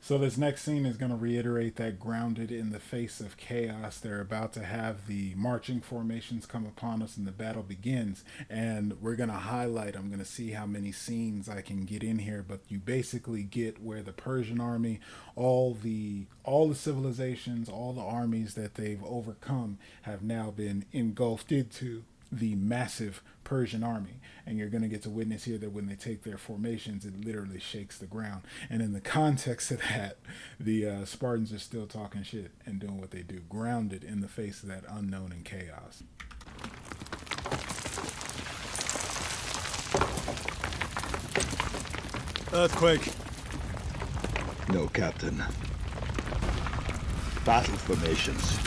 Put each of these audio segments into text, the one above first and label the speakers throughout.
Speaker 1: So this next scene is going to reiterate that grounded in the face of chaos. They're about to have the marching formations come upon us and the battle begins. And we're going to highlight, I'm going to see how many scenes I can get in here, but you basically get where the Persian army, all the civilizations, all the armies that they've overcome have now been engulfed into the massive Persian army. And you're going to get to witness here that when they take their formations, it literally shakes the ground. And in the context of that, the Spartans are still talking shit and doing what they do, grounded in the face of that unknown and chaos.
Speaker 2: Earthquake.
Speaker 3: No, Captain. Battle formations.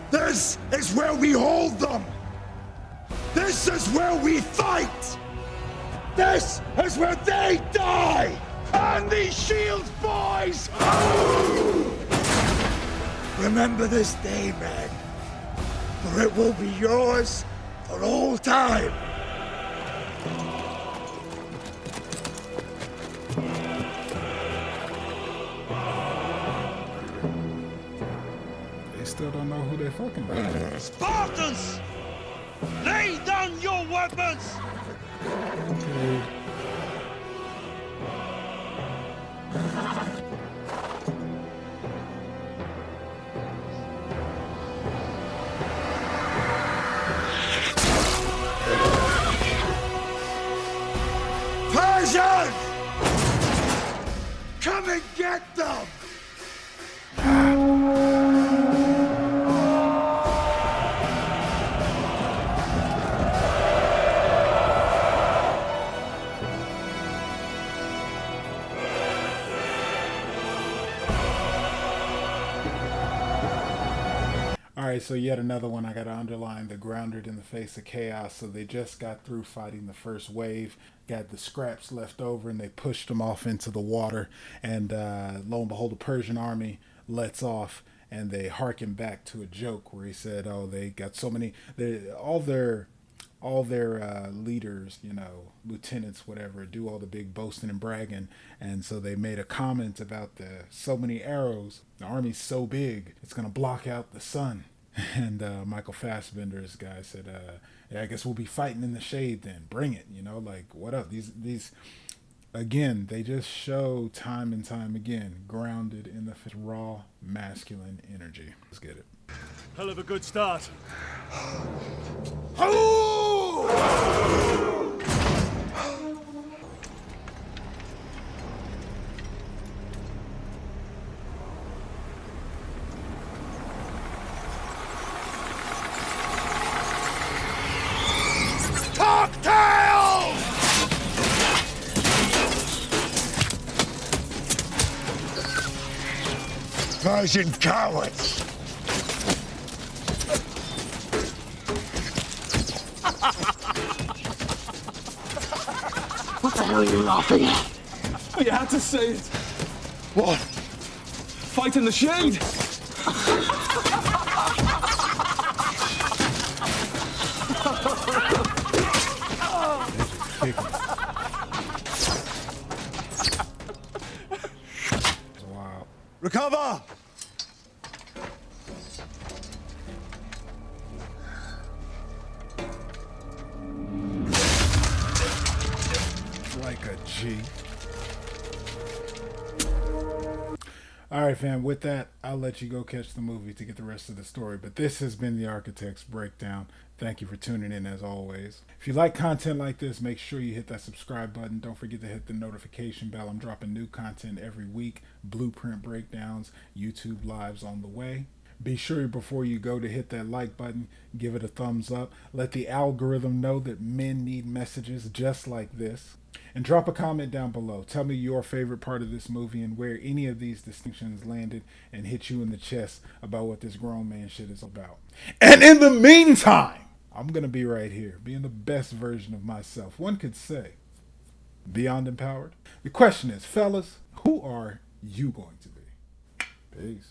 Speaker 4: This is where we hold them! This is where we fight! This is where they die! And these shields, boys! Remember this day, men, for it will be yours for all time!
Speaker 1: They still don't know who they're fucking with.
Speaker 4: Spartans! Lay down your weapons!
Speaker 1: Okay.
Speaker 4: Persians! Come and get them!
Speaker 1: Alright, so yet another one I gotta underline, the grounded in the face of chaos. So they just got through fighting the first wave, got the scraps left over, and they pushed them off into the water. And lo and behold, the Persian army lets off, and they harken back to a joke where he said, "Oh, they got so many, all their leaders, you know, lieutenants, whatever, do all the big boasting and bragging." And so they made a comment about the so many arrows. The army's so big, it's gonna block out the sun. And Michael Fassbender's guy said, "Yeah, I guess we'll be fighting in the shade then. Bring it, you know, like what up?" These again, they just show time and time again, grounded in the raw masculine energy. Let's get it.
Speaker 2: Hell of a good start.
Speaker 4: Cocktail! Persian cowards!
Speaker 5: What the hell are you laughing at?
Speaker 2: You had to say it.
Speaker 4: What?
Speaker 2: Fight in the shade.
Speaker 1: Wow.
Speaker 4: Recover!
Speaker 1: Like a G. Alright fam, with that, I'll let you go catch the movie to get the rest of the story. But this has been the Architect's Breakdown. Thank you for tuning in as always. If you like content like this, make sure you hit that subscribe button. Don't forget to hit the notification bell. I'm dropping new content every week. Blueprint breakdowns, YouTube lives on the way. Be sure before you go to hit that like button, give it a thumbs up. Let the algorithm know that men need messages just like this. And drop a comment down below. Tell me your favorite part of this movie and where any of these distinctions landed and hit you in the chest about what this grown man shit is about. And in the meantime, I'm going to be right here, being the best version of myself. One could say, beyond empowered. The question is, fellas, who are you going to be? Peace.